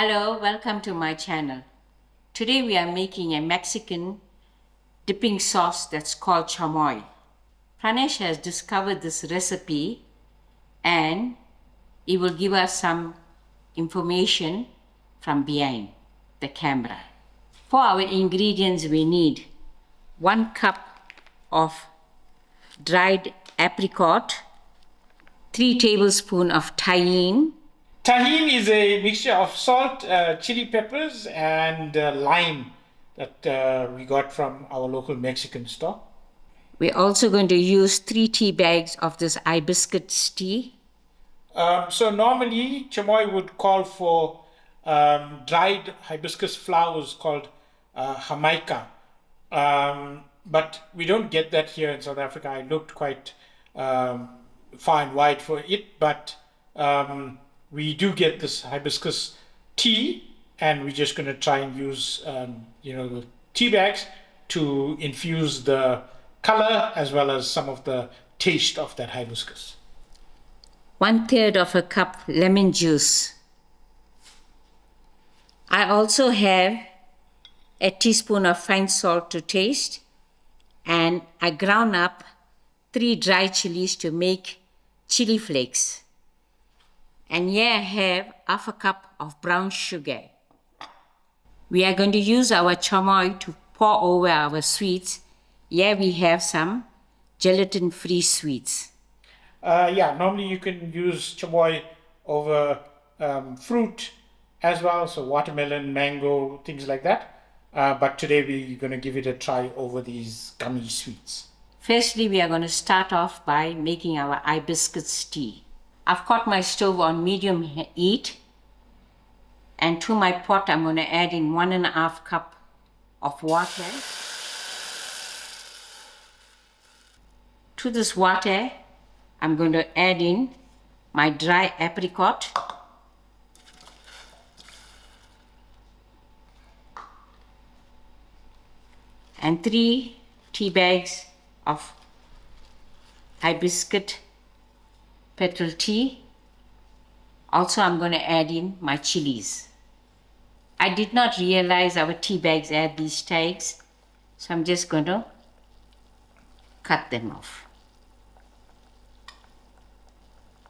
Hello, welcome to my channel. Today we are making a Mexican dipping sauce that's called chamoy. Pranesh has discovered this recipe and he will give us some information from behind the camera. For our ingredients we need 1 cup of dried apricot, 3 tablespoons of tajin. Tajin is a mixture of salt, chili peppers, and lime that we got from our local Mexican store. We're also going to use 3 tea bags of this hibiscus tea. So normally chamoy would call for dried hibiscus flowers called jamaica, but we don't get that here in South Africa. I looked quite far and wide for it, but we do get this hibiscus tea, and we're just going to try and use the tea bags to infuse the color as well as some of the taste of that hibiscus. 1/3 of a cup lemon juice. I also have a teaspoon of fine salt to taste, and I ground up 3 dry chillies to make chili flakes. And here I have half a cup of brown sugar. We are going to use our chamoy to pour over our sweets. Here we have some gelatin-free sweets. Normally you can use chamoy over fruit as well, so watermelon, mango, things like that. But today we're going to give it a try over these gummy sweets. Firstly, we are going to start off by making our hibiscus tea. I've got my stove on medium heat, and to my pot I'm going to add in 1.5 cup of water. To this water, I'm going to add in my dry apricot, and 3 tea bags of hibiscus petal tea. Also, I'm going to add in my chillies. I did not realize our tea bags had these tags, so I'm just going to cut them off.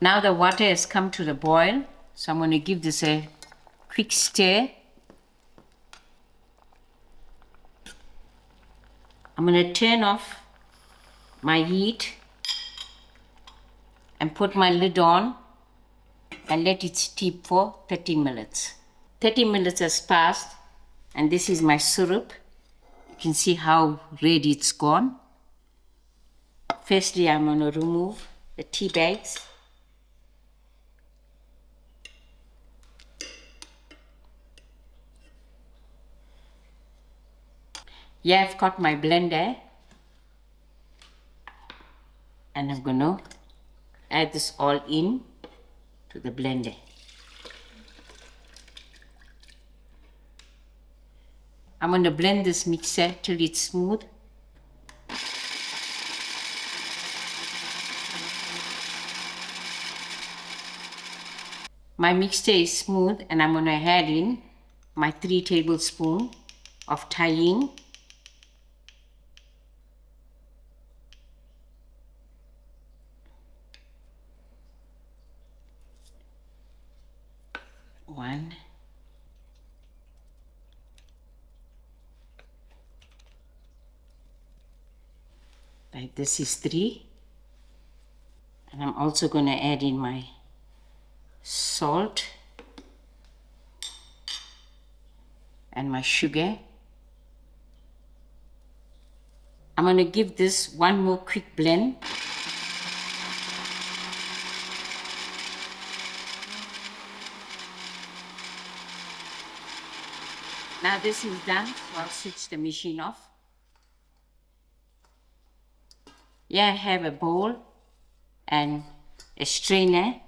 Now the water has come to the boil, so I'm going to give this a quick stir. I'm going to turn off my heat and put my lid on and let it steep for 30 minutes. 30 minutes has passed, and this is my syrup. You can see how red it's gone. Firstly, I'm going to remove the tea bags. Here I've got my blender, and I'm going to add this all in to the blender. I'm going to blend this mixer till it's smooth. My mixture is smooth, and I'm going to add in my 3 tablespoons of tajin. One. Like this is 3. And I'm also going to add in my salt and my sugar. I'm going to give this one more quick blend. Now this is done, so I'll switch the machine off. Here I have a bowl and a strainer.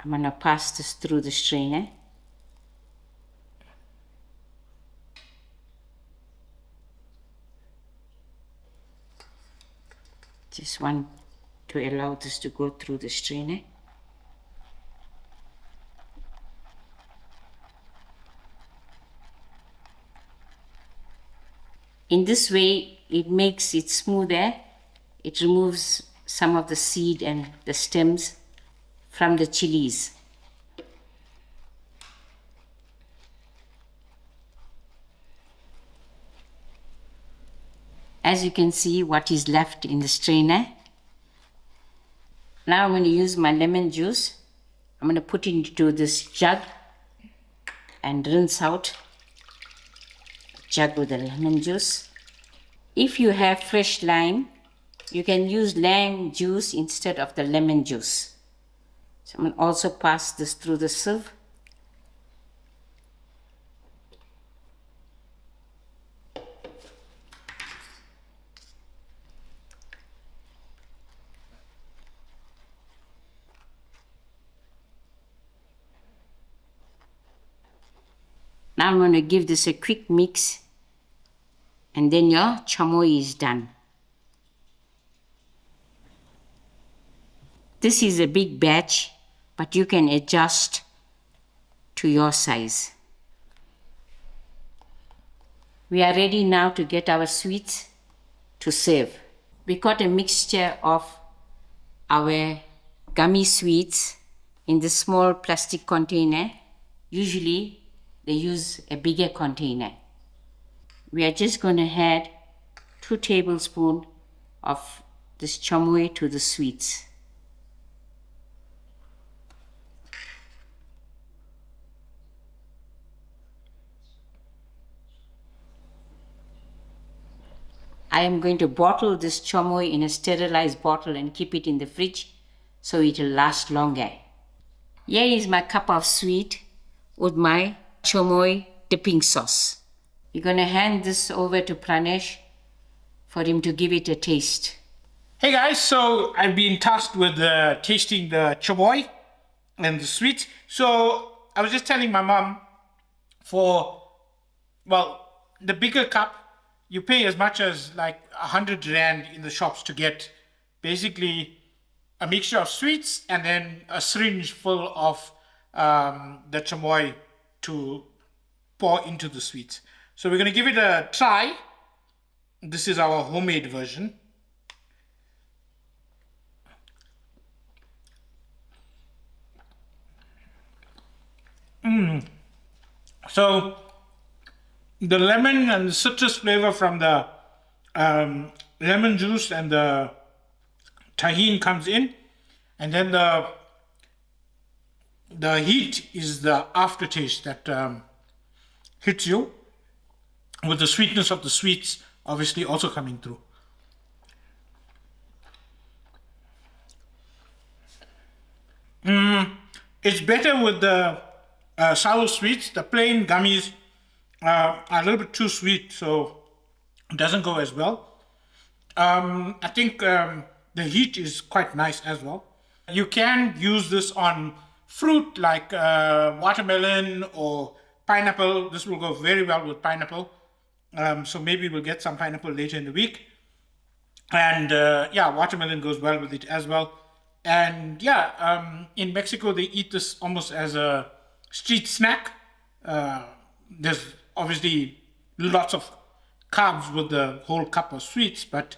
I'm going to pass this through the strainer. Just want to allow this to go through the strainer. In this way, it makes it smoother. It removes some of the seed and the stems from the chilies. As you can see, what is left in the strainer. Now I'm going to use my lemon juice. I'm going to put it into this jug and rinse out the jug with the lemon juice. If you have fresh lime, you can use lime juice instead of the lemon juice. So I'm going to also pass this through the sieve. Now I'm going to give this a quick mix, and then your chamoy is done. This is a big batch, but you can adjust to your size. We are ready now to get our sweets to serve. We got a mixture of our gummy sweets in this small plastic container. Usually they use a bigger container. We are just going to add 2 tablespoons of this chamoy to the sweets. I am going to bottle this chamoy in a sterilized bottle and keep it in the fridge so it will last longer. Here is my cup of sweet with my chamoy dipping sauce. We're going to hand this over to Pranesh for him to give it a taste. Hey guys, so I've been tasked with tasting the chamoy and the sweets. So I was just telling my mom, for, well, the bigger cup, you pay as much as like 100 Rand in the shops to get basically a mixture of sweets and then a syringe full of the chamoy to pour into the sweets. So we're going to give it a try. This is our homemade version. So the lemon and the citrus flavor from the lemon juice and the tajin comes in, and then the heat is the aftertaste that hits you, with the sweetness of the sweets obviously also coming through. It's better with the sour sweets. The plain gummies are a little bit too sweet, so it doesn't go as well. I think the heat is quite nice as well. You can use this on fruit like watermelon or pineapple. This will go very well with pineapple. So maybe we'll get some pineapple later in the week. And yeah, watermelon goes well with it as well. And yeah, in Mexico, they eat this almost as a street snack. There's obviously lots of carbs with the whole cup of sweets, but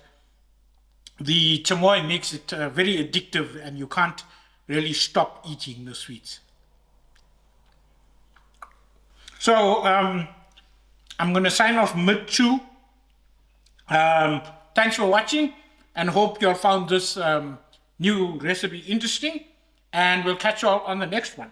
the chamoy makes it very addictive and you can't really stop eating the sweets. So I'm going to sign off mid-chew. Thanks for watching and hope you all found this new recipe interesting, and we'll catch you all on the next one.